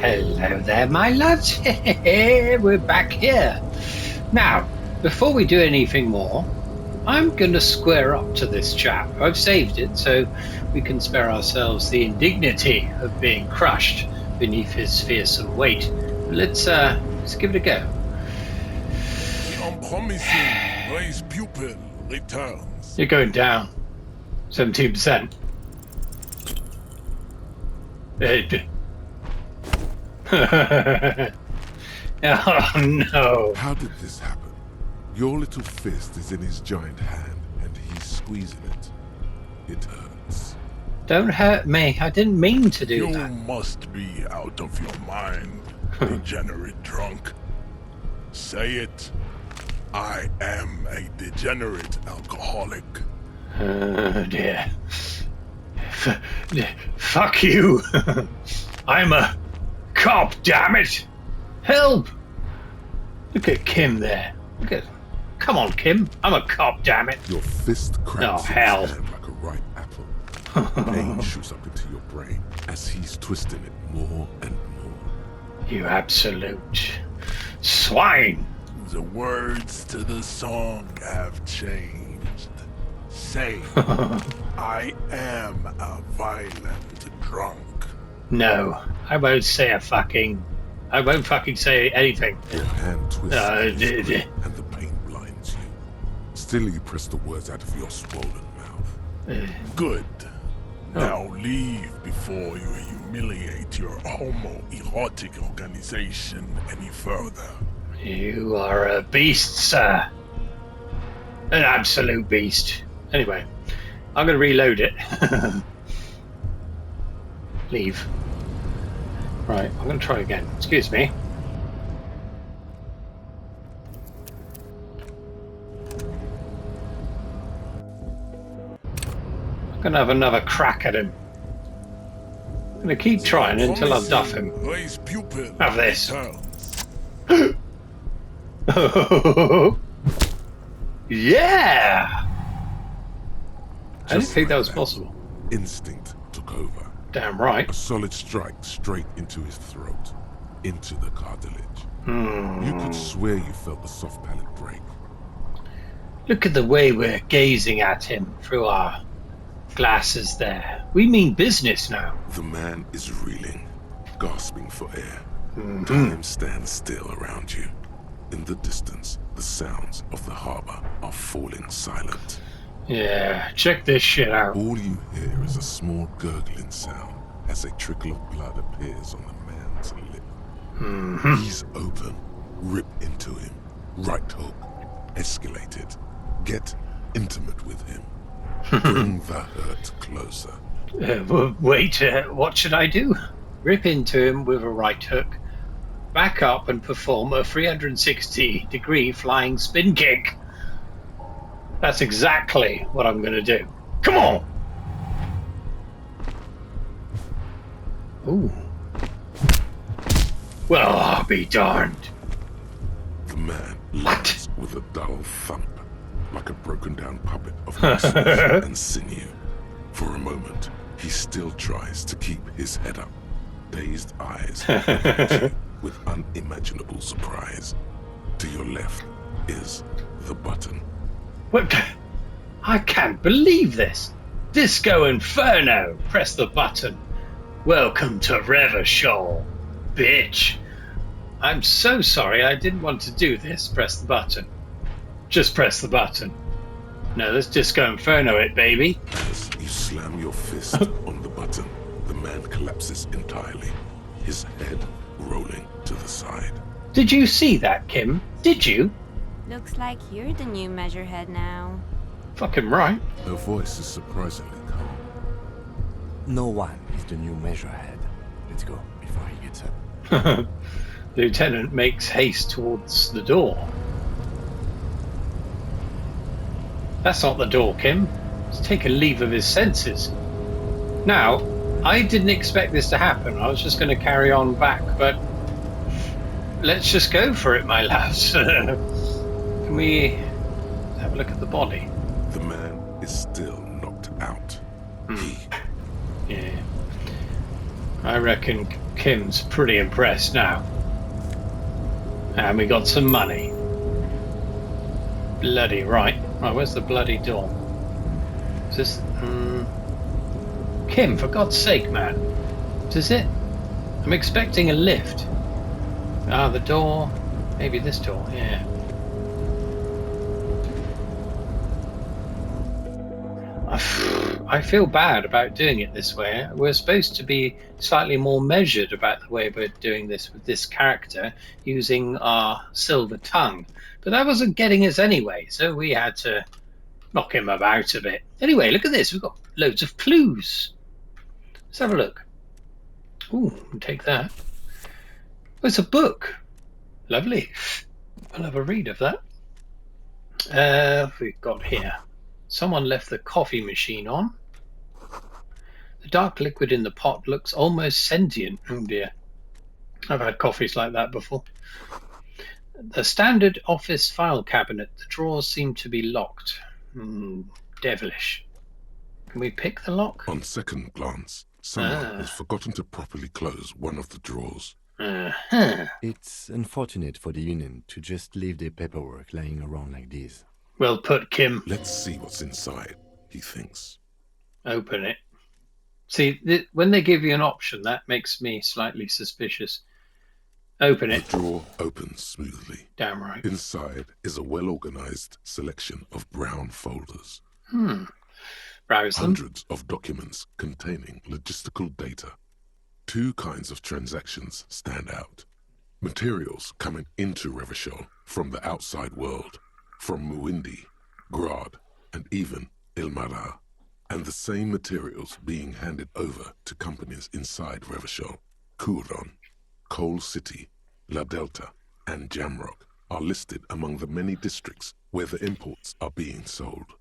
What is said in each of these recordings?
Hello there, my lads. We're back here. Now, before we do anything more, I'm going to square up to this chap. I've saved it so we can spare ourselves the indignity of being crushed beneath his fearsome weight. Let's give it a go. The unpromising race pupil returns. You're going down. 17%. Oh no. How did this happen? Your little fist is in his giant hand, and he's squeezing it. It hurts. Don't hurt me. I didn't mean to do You that. must be out of your mind, degenerate drunk. Say it. I am a degenerate alcoholic. Oh dear. Fuck you. I'm a cop, damn it. Help. Look at Kim there. Look at. Come on, Kim. I'm a cop, damn it. Your fist cracks in hell. his hand like a ripe apple. Pain shoots up into your brain as he's twisting it more and more. You absolute swine. The words to the song have changed. Say, I am a violent drunk. No, I won't say I won't fucking say anything. Your hand twists and the pain blinds you. Still you press the words out of your swollen mouth. Good. Now leave before you humiliate your homoerotic organization any further. You are a beast, sir. An absolute beast. Anyway, I'm going to reload it. Leave. Right, I'm going to try again. Excuse me. I'm going to have another crack at him. I'm going to keep trying until I duff him. Race pupil Have this. returns. Yeah! I didn't Just think that like was possible. Instinct took over. Damn right. A solid strike straight into his throat, into the cartilage. You could swear you felt the soft palate break. Look at the way we're gazing at him through our glasses there. We mean business now. The man is reeling, gasping for air. Time stands still around you. In the distance, the sounds of the harbor are falling silent. Yeah, check this shit out. All you hear is a small gurgling sound as a trickle of blood appears on the man's lip. He's open. Rip into him. Right hook. Escalate it. Get intimate with him. Bring the hurt closer. Wait, what should I do? Rip into him with a right hook, back up and perform a 360-degree flying spin kick. That's exactly what I'm going to do. Come on! Ooh. Well, I'll be darned. The man lands with a dull thump, like a broken down puppet of muscles and sinew. For a moment, he still tries to keep his head up, dazed eyes looking at you with unimaginable surprise. To your left is the button. What? I can't believe this. Disco Inferno. Press the button. Welcome to Revachol, bitch. I'm so sorry. I didn't want to do this. Press the button. Just press the button. No, let's Disco Inferno it, baby. As you slam your fist on the button, the man collapses entirely, his head rolling to the side. Did you see that, Kim? Did you? Looks like you're the new measurehead now. Fucking right. Her voice is surprisingly calm. No one is the new measurehead. Let's go before he gets up. The lieutenant makes haste towards the door. That's not the door, Kim. He's taken leave of his senses. Now, I didn't expect this to happen. I was just going to carry on back, but let's just go for it, my lads. Can we have a look at the body? The man is still knocked out. He Yeah. I reckon Kim's pretty impressed now. And we got some money. Bloody right. Right, where's the bloody door? Is this... Kim, for God's sake, man. Is this it? I'm expecting a lift. Ah, the door. Maybe this door, yeah. I feel bad about doing it this way. We're supposed to be slightly more measured about the way we're doing this with this character, using our silver tongue. But that wasn't getting us anyway, so we had to knock him about a bit. Anyway, look at this. We've got loads of clues. Let's have a look. Ooh, we'll take that. Oh, it's a book. Lovely. I'll have a read of that. We've got here. Someone left the coffee machine on. The dark liquid in the pot looks almost sentient. Oh dear. I've had coffees like that before. The standard office file cabinet. The drawers seem to be locked. Devilish. Can we pick the lock? On second glance, someone has forgotten to properly close one of the drawers. It's unfortunate for the Union to just leave their paperwork lying around like this. Well put, Kim. Let's see what's inside, he thinks. Open it. See, when they give you an option, that makes me slightly suspicious. Open it. The drawer opens smoothly. Damn right. Inside is a well-organized selection of brown folders. Browse them. Hundreds of documents containing logistical data. Two kinds of transactions stand out. Materials coming into Revachol from the outside world, from Muindi, Grad, and even Ilmara, and the same materials being handed over to companies inside Revachol. Kuron, Coal City, La Delta, and Jamrock are listed among the many districts where the imports are being sold.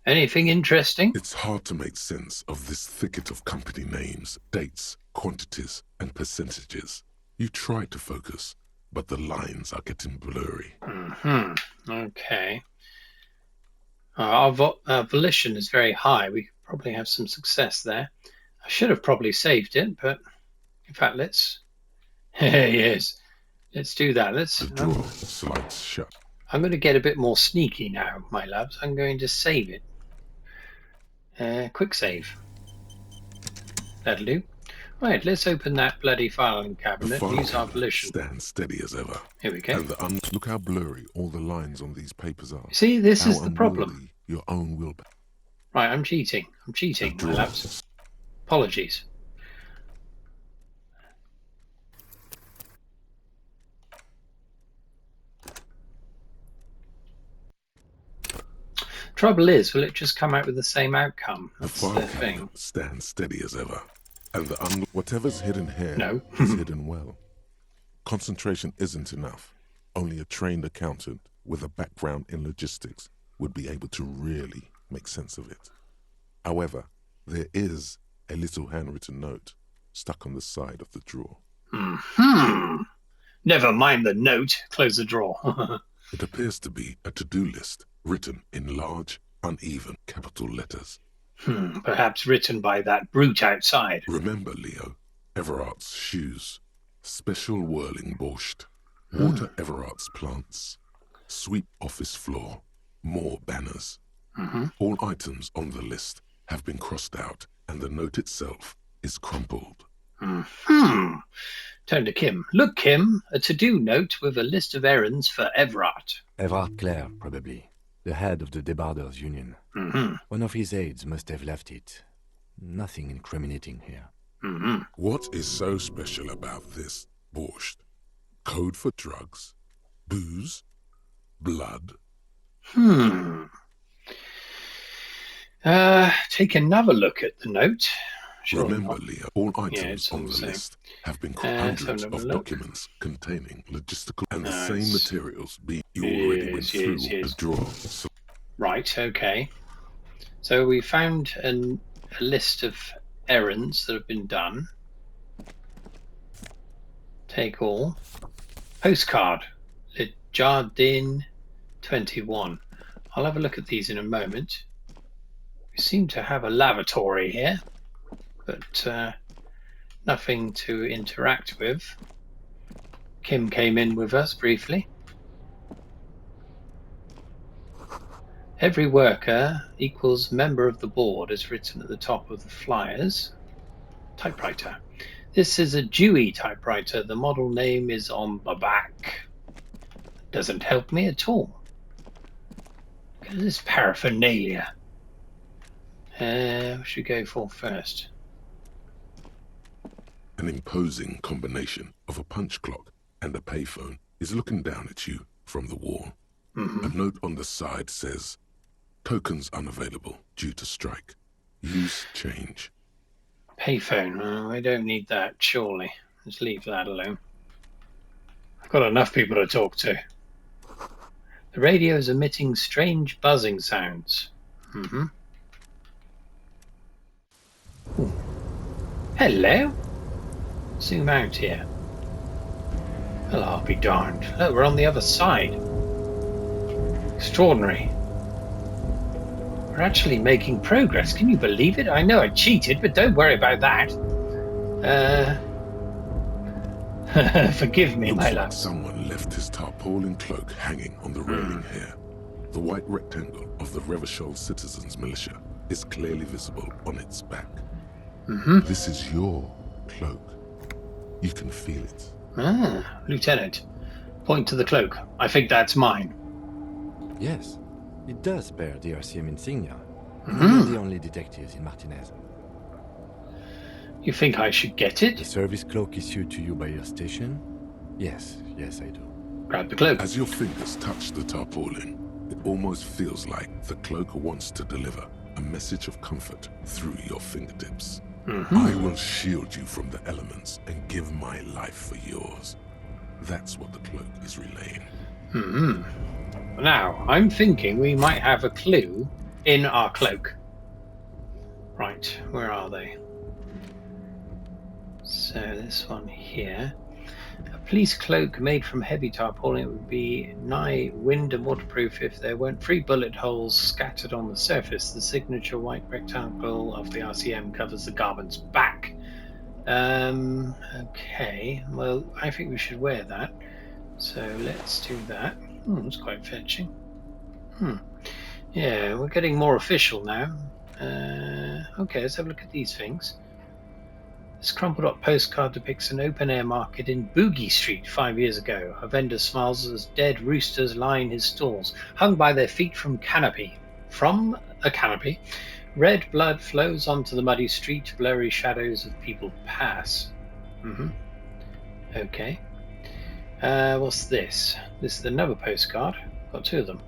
Anything interesting? It's hard to make sense of this thicket of company names, dates, quantities, and percentages. You try to focus, but the lines are getting blurry. Okay. Our volition is very high. We could probably have some success there. I should have probably saved it, but in fact, let's... yes, let's do that. The drawer slides shut. I'm going to get a bit more sneaky now, my loves. I'm going to save it. Quick save. That'll do. Right, let's open that bloody filing cabinet. Use our volition. Stand steady as ever. Here we go. And look how blurry all the lines on these papers are. See, this is the problem. Your own will. Right, I'm cheating. I'm cheating, my loves. Apologies. Trouble is, will it just come out with the same outcome? That's the the thing. Stand steady as ever. And whatever's hidden here is hidden well. Concentration isn't enough. Only a trained accountant with a background in logistics would be able to really make sense of it. However, there is a little handwritten note stuck on the side of the drawer. Never mind the note. Close the drawer. It appears to be a to-do list written in large, uneven capital letters. Perhaps written by that brute outside. Remember, Leo, Everart's shoes, special whirling borscht, water Everart's plants, sweep office floor, more banners. All items on the list have been crossed out, and the note itself is crumpled. Turn to Kim. Look, Kim, a to-do note with a list of errands for Everart. Everart Clare, probably. The head of the Debarders Union. One of his aides must have left it. Nothing incriminating here. What is so special about this borscht? Code for drugs? Booze? Blood? Take another look at the note. Remember, Leah, all items on the list have been hundreds of documents containing logistical and the same materials being you already went through the drawer. Right, okay. So we found a list of errands that have been done. Take all. Postcard. Le Jardin 21. I'll have a look at these in a moment. We seem to have a lavatory here, but nothing to interact with. Kim came in with us briefly. Every worker equals member of the board is written at the top of the flyers. Typewriter. This is a Dewey typewriter. The model name is on the back. Doesn't help me at all. Look at this paraphernalia. What should we go for first? An imposing combination of a punch clock and a payphone is looking down at you from the wall. A note on the side says, "Tokens unavailable due to strike. Use change." Payphone. I don't need that, surely. Let's leave that alone. I've got enough people to talk to. The radio is emitting strange buzzing sounds. Ooh. Hello? Zoom out here. Well, I'll be darned. Look, we're on the other side. Extraordinary. We're actually making progress. Can you believe it? I know I cheated, but don't worry about that. Forgive me, Looks my like love. someone left his tarpaulin cloak hanging on the railing here. The white rectangle of the Revachol Citizens Militia is clearly visible on its back. This is your cloak. You can feel it. Ah, Lieutenant. Point to the cloak. I think that's mine. Yes, it does bear the RCM insignia. We're the only detectives in Martinez. You think I should get The it? service cloak issued to you by your station? Yes, I do. Grab the cloak. As your fingers touch the tarpaulin, it almost feels like the cloak wants to deliver a message of comfort through your fingertips. I will shield you from the elements and give my life for yours. That's what the cloak is relaying. Now, I'm thinking we might have a clue in our cloak. Right, where are they? So this one here. A police cloak made from heavy tarpaulin would be nigh wind and waterproof if there weren't 3 bullet holes scattered on the surface. The signature white rectangle of the RCM covers the garment's back. Okay, well, I think we should wear that. So let's do that. It's quite fetching. Yeah, we're getting more official now. Okay, let's have a look at these things. This crumpled up postcard depicts an open-air market in Boogie Street 5 years ago. A vendor smiles as dead roosters line his stalls, hung by their feet from a canopy. Red blood flows onto the muddy street. Blurry shadows of people pass. Okay. What's this? This is another postcard. Got 2 of them.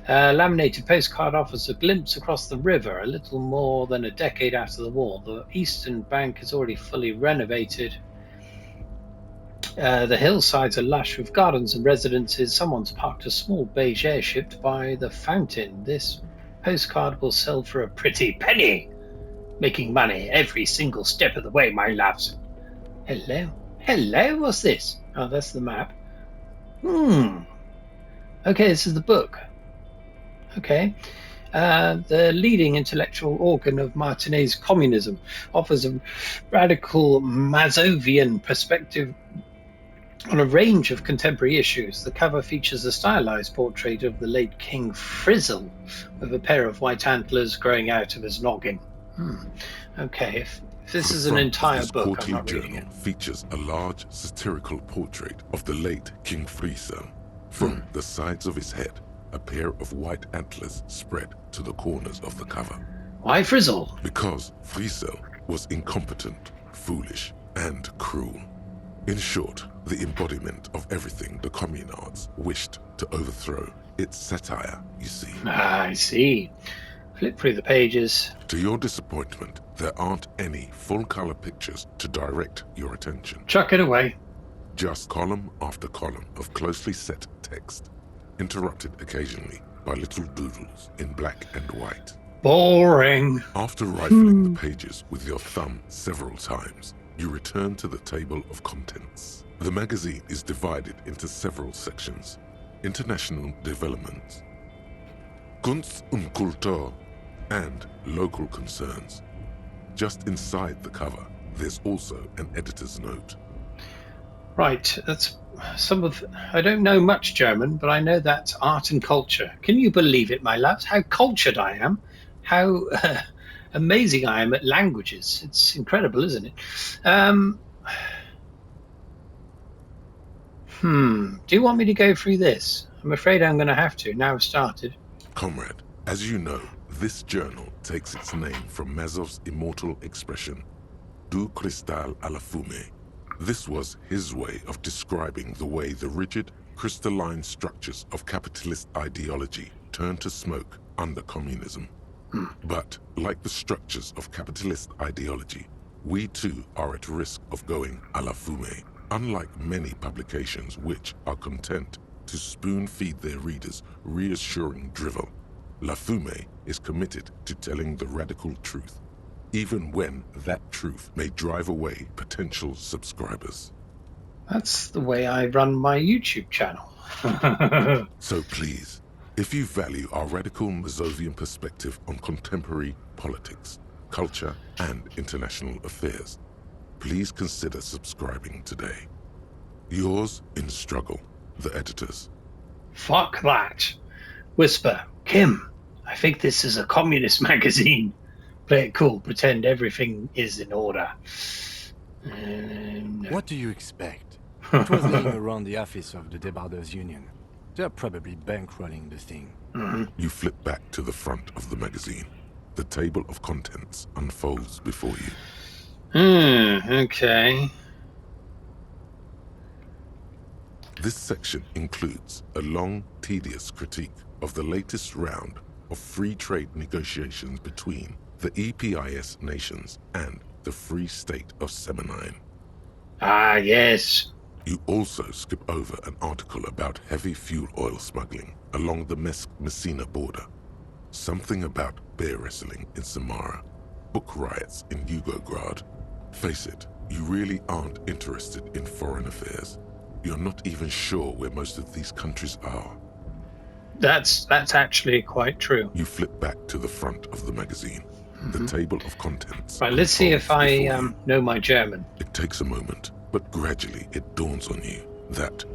Laminated postcard offers a glimpse across the river, a little more than a decade after the war. The eastern bank is already fully renovated. The hillsides are lush with gardens and residences. Someone's parked a small beige airship by the fountain. This postcard will sell for a pretty penny. Making money every single step of the way, my loves. Hello? Hello? What's this? Oh, that's the map. Okay, this is the book. Okay. The leading intellectual organ of Martinez communism offers a radical Mazovian perspective on a range of contemporary issues. The cover features a stylized portrait of the late King Frizzle with a pair of white antlers growing out of his noggin. Okay, if this is an entire book, I'm not reading it. Features a large satirical portrait of the late King Frizzle. From the sides of his head, a pair of white antlers spread to the corners of the cover. Why Frizzle? Because Frizzle was incompetent, foolish, and cruel. In short, the embodiment of everything the communards wished to overthrow. It's satire, you see. I see. Flip through the pages. To your disappointment, there aren't any full-color pictures to direct your attention. Chuck it away. Just column after column of closely set text, interrupted occasionally by little doodles in black and white. Boring. After rifling the pages with your thumb several times, you return to the table of contents. The magazine is divided into several sections. International developments, Kunst und Kultur, and local concerns. Just inside the cover, There's also an editor's note. Right, that's some of... I don't know much German, but I know that's art and culture. Can you believe it, my loves? How cultured I am. How amazing I am at languages. It's incredible, isn't it? Do you want me to go through this? I'm afraid I'm going to have to. Now I've started. Comrade, as you know, this journal takes its name from Mazov's immortal expression, Du cristal à la fumée. This was his way of describing the way the rigid, crystalline structures of capitalist ideology turned to smoke under communism. But, like the structures of capitalist ideology, we too are at risk of going à la fumée. Unlike many publications which are content to spoon-feed their readers reassuring drivel, La Fumée is committed to telling the radical truth, even when that truth may drive away potential subscribers. That's the way I run my YouTube channel. So please, if you value our radical Mazovian perspective on contemporary politics, culture, and international affairs, please consider subscribing today. Yours in struggle, the editors. Fuck that. Whisper, Kim, I think this is a communist magazine. Play it cool, pretend everything is in order. No. What do you expect? It was laying around the office of the Debarders Union. They're probably bankrolling the thing. You flip back to the front of the magazine. The table of contents unfolds before you. Okay. This section includes a long, tedious critique of the latest round of free trade negotiations between the EPIS nations and the Free State of Semenine. Ah, yes. You also skip over an article about heavy fuel oil smuggling along the Messina border, something about bear wrestling in Samara, book riots in Yugograd. Face it, you really aren't interested in foreign affairs. You're not even sure where most of these countries are. That's actually quite true. You flip back to the front of the magazine. The table of contents. Right, let's see if I unfolds before you. know my German. It takes a moment, but gradually it dawns on you that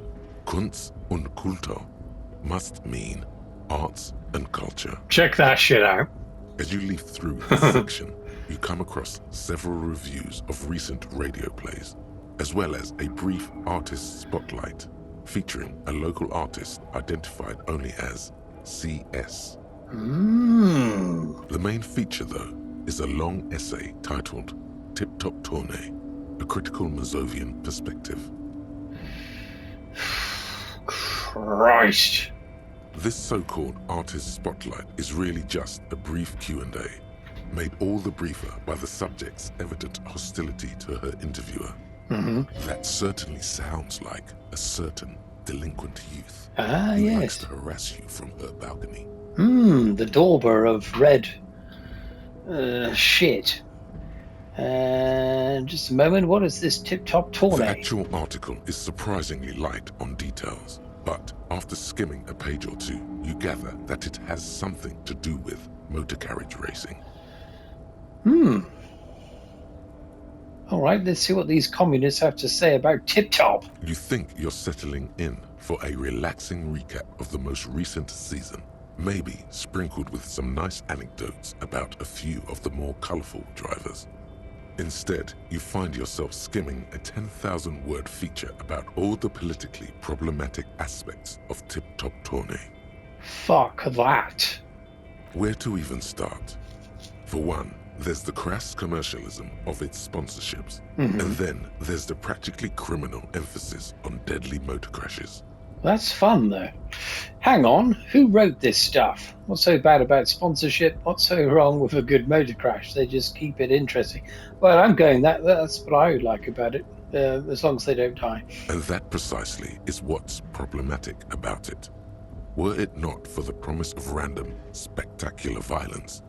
Kunst und Kultur must mean arts and culture. Check that shit out. As you leaf through this section, you come across several reviews of recent radio plays, as well as a brief artist spotlight featuring a local artist identified only as CS. The main feature, though, is a long essay titled Tip Top Tournée, a critical Mazovian perspective. Christ. This so-called artist spotlight is really just a brief Q&A, made all the briefer by the subject's evident hostility to her interviewer. That certainly sounds like a certain delinquent youth who yes. likes to harass you from her balcony. The dauber of red shit. Just a moment, what is this tip-top The tourney? actual article is surprisingly light on details, but after skimming a page or two, you gather that it has something to do with motor carriage racing. Alright, let's see what these communists have to say about tip-top. You think you're settling in for a relaxing recap of the most recent season, maybe sprinkled with some nice anecdotes about a few of the more colorful drivers. Instead, you find yourself skimming a 10,000-word feature about all the politically problematic aspects of Tip Top Tournée. Fuck that. Where to even start? For one, there's the crass commercialism of its sponsorships, and then there's the practically criminal emphasis on deadly motor crashes. That's fun, though. Hang on, who wrote this stuff? What's so bad about sponsorship? What's so wrong with a good motor crash? They just keep it interesting. Well, I'm going that's what I would like about it, as long as they don't die. And that precisely is what's problematic about it. Were it not for the promise of random, spectacular violence,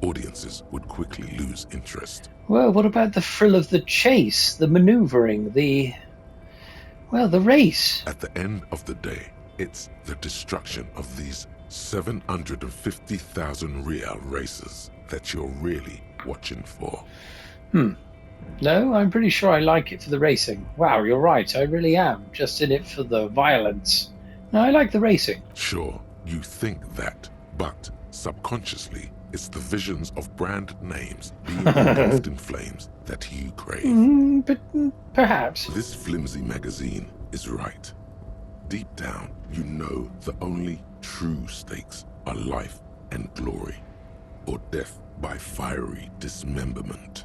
audiences would quickly lose interest. Well, what about the thrill of the chase, the maneuvering, the race? At the end of the day, it's the destruction of these 750,000 real races that you're really watching for. No, I'm pretty sure I like it for the racing. Wow, you're right, I really am. Just in it for the violence. No, I like the racing. Sure, you think that, but subconsciously, it's the visions of brand names being engulfed in flames that you crave. But perhaps. This flimsy magazine is right. Deep down, you know the only true stakes are life and glory, or death by fiery dismemberment.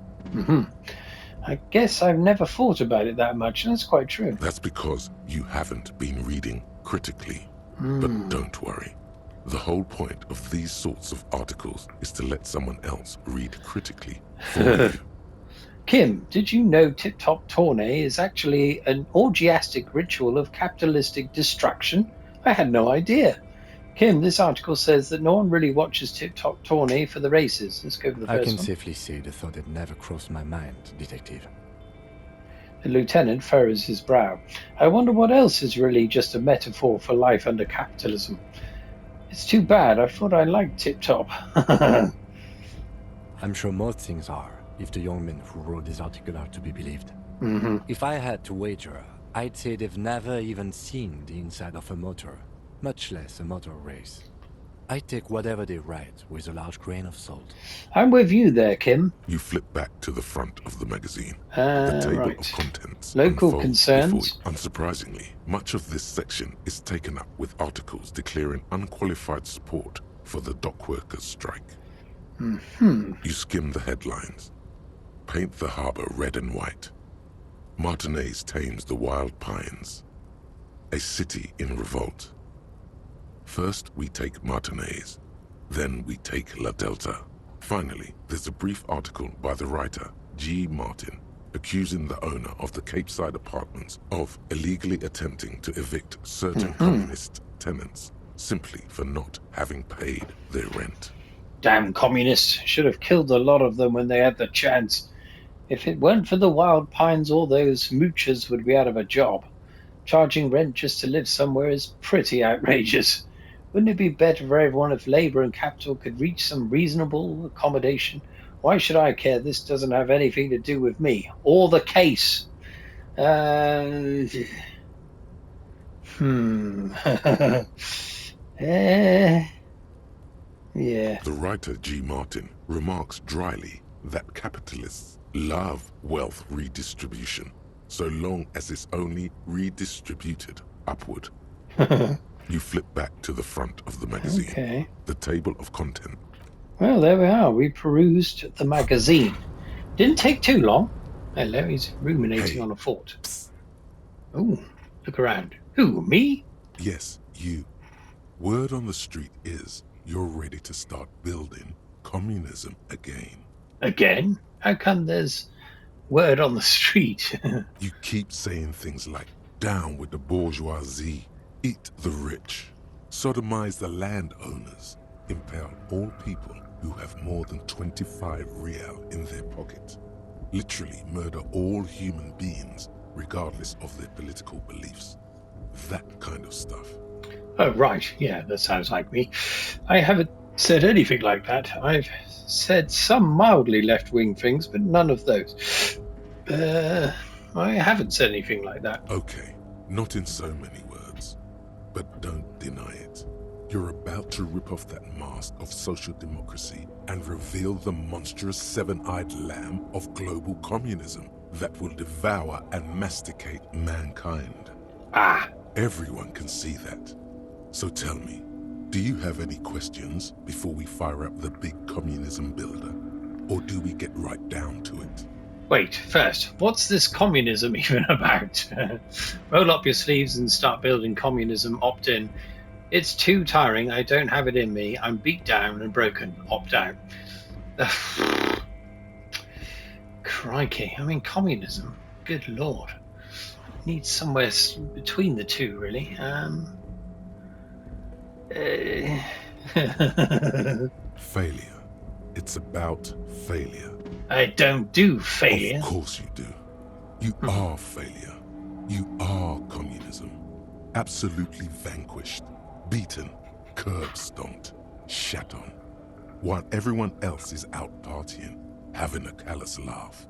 I guess I've never thought about it that much, and that's quite true. That's because you haven't been reading critically. But don't worry. The whole point of these sorts of articles is to let someone else read critically for you. Kim, did you know Tip Top Tourney is actually an orgiastic ritual of capitalistic destruction? I had no idea. Kim, this article says that no one really watches Tip Top Tourney for the races. Let's go for the I first can one. safely say the thought had never crossed my mind, Detective. The lieutenant furrows his brow. I wonder what else is really just a metaphor for life under capitalism. It's too bad. I thought I liked Tip Top. I'm sure most things are, if the young men who wrote this article are to be believed. If I had to wager, I'd say they've never even seen the inside of a motor, much less a motor race. I take whatever they write with a large grain of salt. I'm with you there, Kim. You flip back to the front of the magazine. The table Right. of contents Local unfolds concerns. before you. Unsurprisingly, much of this section is taken up with articles declaring unqualified support for the dock workers' strike. You skim the headlines. Paint the harbor red and white. Martinez tames the wild pines. A city in revolt. First, we take Martinez. Then we take La Delta. Finally, there's a brief article by the writer, G. Martin, accusing the owner of the Capeside Apartments of illegally attempting to evict certain communist tenants simply for not having paid their rent. Damn communists. Should have killed a lot of them when they had the chance. If it weren't for the wild pines, all those moochers would be out of a job. Charging rent just to live somewhere is pretty outrageous. Wouldn't it be better for everyone if labor and capital could reach some reasonable accommodation? Why should I care? This doesn't have anything to do with me or the case. Yeah. The writer G. Martin remarks dryly that capitalists love wealth redistribution, so long as it's only redistributed upward. You flip back to the front of the magazine. Okay. The table of content. Well, there we are. We perused the magazine. Didn't take too long. Hello, he's ruminating Hey. on a thought. Oh, look around. Who, me? Yes, you. Word on the street is you're ready to start building communism again. Again? How come there's word on the street? You keep saying things like, down with the bourgeoisie, eat the rich, sodomize the landowners, impale all people who have more than 25 real in their pocket, literally murder all human beings regardless of their political beliefs. That kind of stuff. Oh, right. Yeah, that sounds like me. I haven't said anything like that. I've said some mildly left-wing things, but none of those. I haven't said anything like that. Okay, not in so many words, but don't deny it. You're about to rip off that mask of social democracy and reveal the monstrous seven-eyed lamb of global communism that will devour and masticate mankind. Ah, Everyone can see that. So tell me, do you have any questions before we fire up the big communism builder? Or do we get right down to it? wait, first, what's this communism even about? Roll up your sleeves and start building communism, opt in. It's too tiring, I don't have it in me, I'm beat down and broken, opt out. Crikey, I mean communism, good lord. Needs somewhere between the two, really. Failure. It's about failure. I don't do failure. Of course you do. You are failure. You are communism. Absolutely vanquished, beaten, curb-stomped, shat on. While everyone else is out partying, having a callous laugh,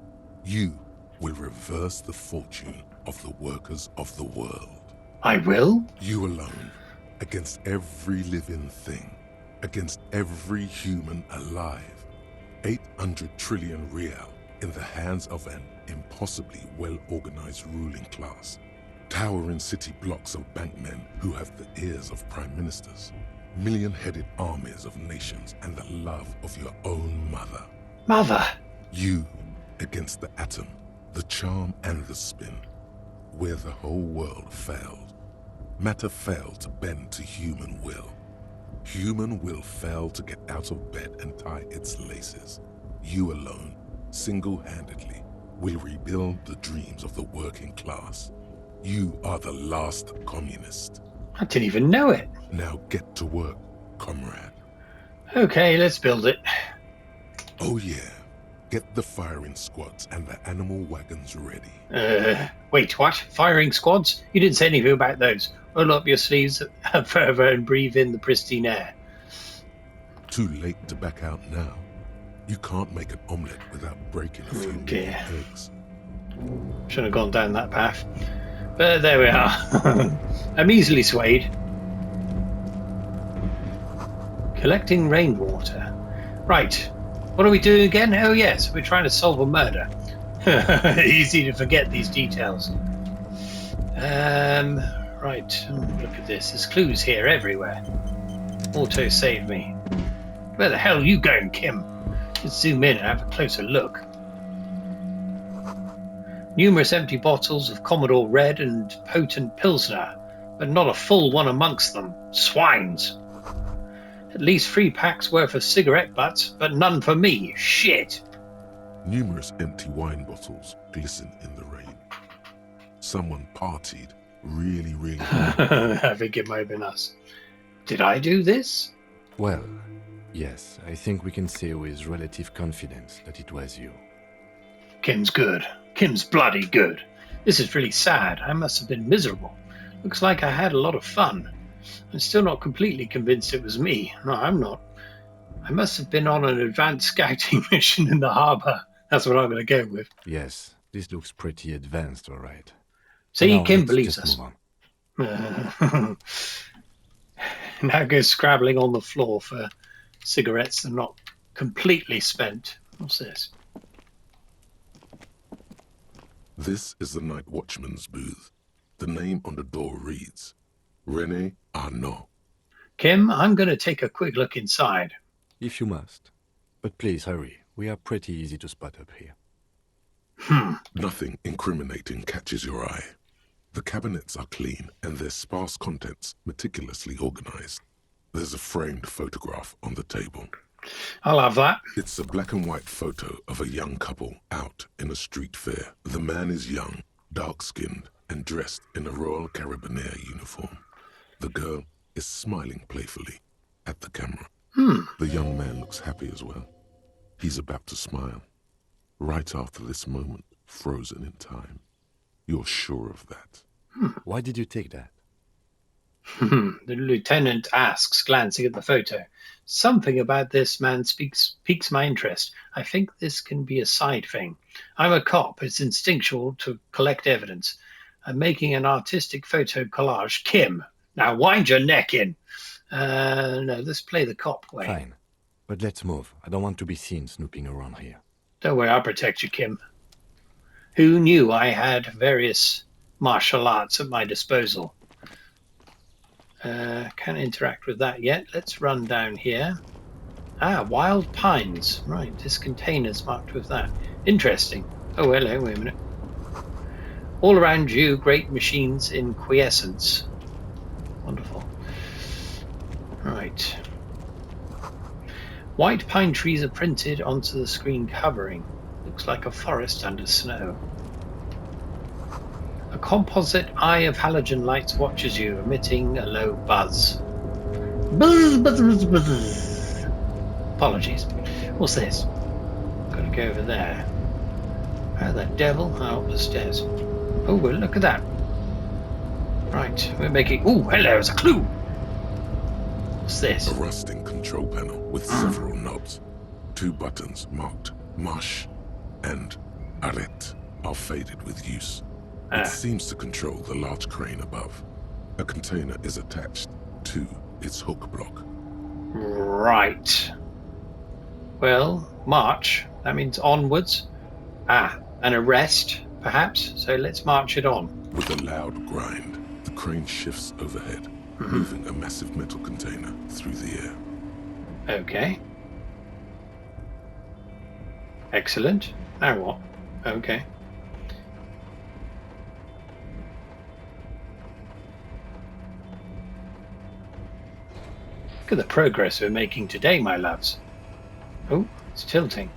You will reverse the fortune of the workers of the world. I will? You alone, against every living thing, against every human alive. 800 trillion real in the hands of an impossibly well-organized ruling class. Towering city blocks of bankmen who have the ears of prime ministers. Million-headed armies of nations and the love of your own mother. Mother! You against the atom, the charm and the spin. Where the whole world failed. Matter failed to bend to human will. Human will failed to get out of bed and tie its laces. You alone, single-handedly, will rebuild the dreams of the working class. You are the last communist. I didn't even know it. Now get to work, comrade. Okay, let's build it. Oh yeah, get the firing squads and the animal wagons ready. Wait, what? Firing squads? You didn't say anything about those. Roll up your sleeves further and breathe in the pristine air. Too late to back out now. You can't make an omelette without breaking a few more eggs. Shouldn't have gone down that path. But there we are. I'm easily swayed. Collecting rainwater. Right. What are we doing again? Oh yes, we're trying to solve a murder. Easy to forget these details. Right. Look at this. There's clues here everywhere. Auto save me. Where the hell are you going, Kim? Let's zoom in and have a closer look. Numerous empty bottles of Commodore Red and potent Pilsner, but not a full one amongst them. Swines. At least 3 packs worth of cigarette butts, but none for me. Shit. Numerous empty wine bottles glisten in the rain. Someone partied really hard. I think it might have been us. Did I do this? Well, yes, I think we can say with relative confidence that it was you. Kim's good. Kim's bloody good. This is really sad. I must have been miserable. Looks like I had a lot of fun. I'm still not completely convinced it was me. No, I'm not. I must have been on an advanced scouting mission in the harbour. That's what I'm going to go with. Yes, this looks pretty advanced, all right. See, Now, Kim let's believes just us. move on. Now goes scrabbling on the floor for cigarettes that are not completely spent. What's this? This is the night watchman's booth. The name on the door reads, René Arnaud. Kim, I'm going to take a quick look inside. If you must. But please hurry. We are pretty easy to spot up here. Nothing incriminating catches your eye. The cabinets are clean and their sparse contents meticulously organized. There's a framed photograph on the table. I'll have that. It's a black and white photo of a young couple out in a street fair. The man is young, dark-skinned, and dressed in a Royal Carabinieri uniform. The girl is smiling playfully at the camera. The young man looks happy as well. He's about to smile. Right after this moment, frozen in time. You're sure of that? Why did you take that? The lieutenant asks, glancing at the photo. Something about this man piques my interest. I think this can be a side thing. I'm a cop. It's instinctual to collect evidence. I'm making an artistic photo collage. Kim, now wind your neck in. No, let's play the cop way. Fine. But let's move. I don't want to be seen snooping around here. Don't worry, I'll protect you, Kim. Who knew I had various martial arts at my disposal? Can't interact with that yet. Let's run down here. Wild pines. Right, this container's marked with that. Interesting. Oh, hello, wait a minute. All around you, great machines in quiescence. Wonderful. Right. White pine trees are printed onto the screen covering. Looks like a forest under snow. A composite eye of halogen lights watches you, emitting a low buzz. Buzz, buzz, buzz, buzz. Apologies. What's this? Gotta go over there. How the devil? Oh, up the stairs. Oh, well, look at that. Right, we're making... Oh, hello, there's a clue! What's this? A rusting control panel with several knobs. 2 buttons marked Mush and arete are faded with use. Ah. It seems to control the large crane above. A container is attached to its hook block. Right. Well, march. That means onwards. Ah, and a rest, perhaps. So let's march it on. With a loud grind, the crane shifts overhead, moving a massive metal container through the air. Okay. Excellent. Now what? Okay. Look at the progress we're making today, my loves. Oh, it's tilting.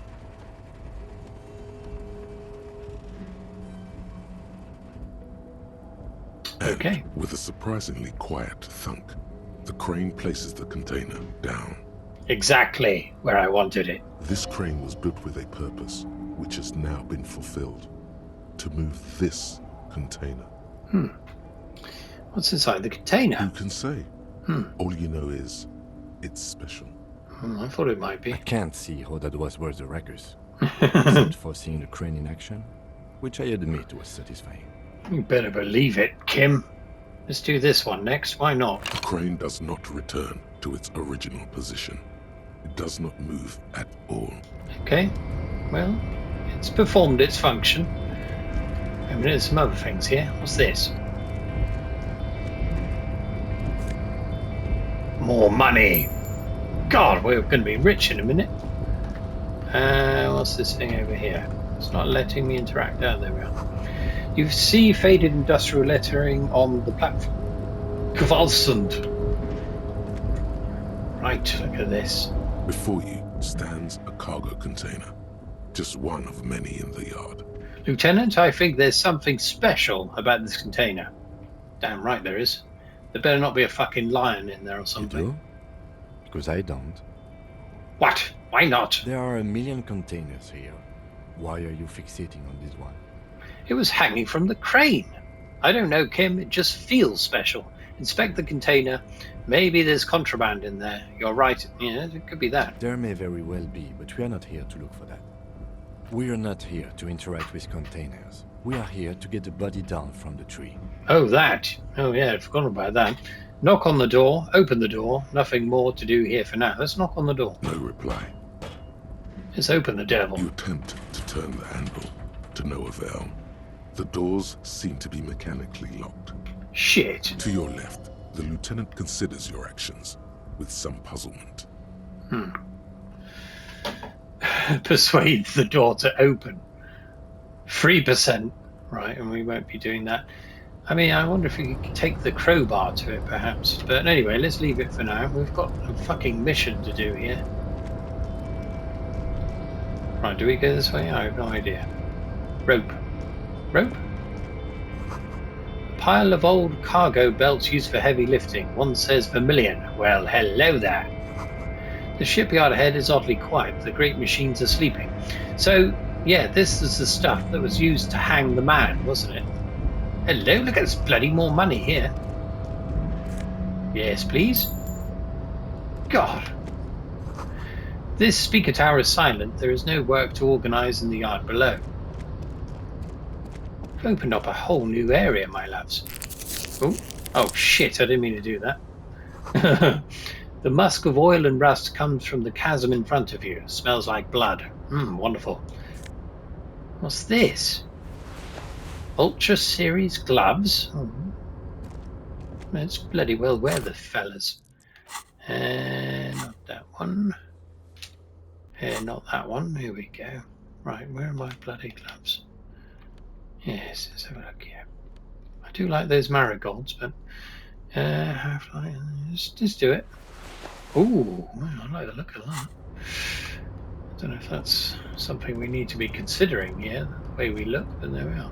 Okay. And with a surprisingly quiet thunk, the crane places the container down. Exactly where I wanted it. This crane was built with a purpose, which has now been fulfilled. To move this container. What's inside the container? Who can say? All you know is, it's special. I thought it might be. I can't see how that was worth the wreckers. Except for seeing the crane in action, which I admit was satisfying. You better believe it, Kim. Let's do this one next. Why not? The crane does not return to its original position. It does not move at all. Okay. Well, it's performed its function. I mean, there's some other things here. What's this? More money. God, we're going to be rich in a minute. What's this thing over here? It's not letting me interact. Oh, there we are. You see faded industrial lettering on the platform. Gewalsend. Right, look at this. Before you stands a cargo container. Just one of many in the yard. Lieutenant, I think there's something special about this container. Damn right there is. There better not be a fucking lion in there or You something. do? Because I don't. What? Why not? There are a million containers here. Why are you fixating on this one? It was hanging from the crane. I don't know, Kim. It just feels special. Inspect the container. Maybe there's contraband in there. You're right. Yeah, it could be that. There may very well be, but we are not here to look for that. We are not here to interact with containers. We are here to get the body down from the tree. Oh, that. Oh, yeah, I'd forgotten about that. Knock on the door. Open the door. Nothing more to do here for now. Let's knock on the door. No reply. Let's open the devil. You attempt to turn the handle, to no avail. The doors seem to be mechanically locked. Shit. To your left, the lieutenant considers your actions with some puzzlement. Persuade the door to open. 3%. Right, and we won't be doing that. I mean, I wonder if we could take the crowbar to it, perhaps. But anyway, let's leave it for now. We've got a fucking mission to do here. Right, do we go this way? I have no idea. Rope. Rope? A pile of old cargo belts used for heavy lifting. One says vermilion. Well, hello there. The shipyard ahead is oddly quiet. The great machines are sleeping. So, yeah, this is the stuff that was used to hang the man, wasn't it? Hello, look at this bloody more money here. Yes, please. God. This speaker tower is silent. There is no work to organise in the yard below. We've opened up a whole new area, my loves. Oh shit, I didn't mean to do that. The musk of oil and rust comes from the chasm in front of you. Smells like blood. Wonderful. What's this? Ultra Series gloves? Let's bloody well wear the fellas. Not that one. Not that one. Here we go. Right, where are my bloody gloves? Yes, let's have a look here. I do like those marigolds, but let's do it. Ooh, I like the look of that. I don't know if that's something we need to be considering here, the way we look, but there we are.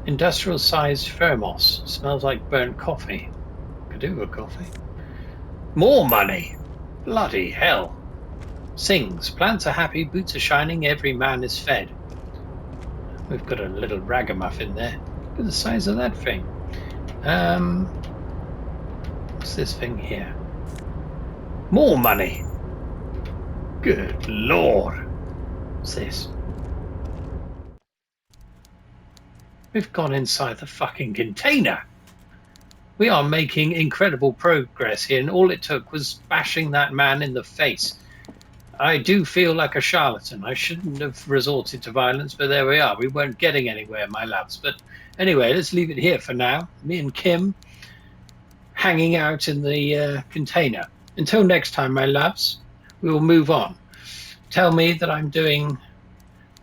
Industrial sized thermos. Smells like burnt coffee. Could do with coffee. More money! Bloody hell. Sings. Plants are happy, boots are shining, every man is fed. We've got a little ragamuffin there. Look at the size of that thing. What's this thing here? More money! Good lord! What's this? We've gone inside the fucking container. We are making incredible progress here, and all it took was bashing that man in the face. I do feel like a charlatan. I shouldn't have resorted to violence, but there we are. We weren't getting anywhere, my loves. But anyway, let's leave it here for now. Me and Kim hanging out in the container. Until next time, my loves, we will move on. Tell me that I'm doing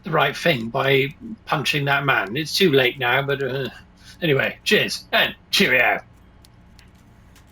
the right thing by punching that man. It's too late now, but anyway, cheers and cheerio.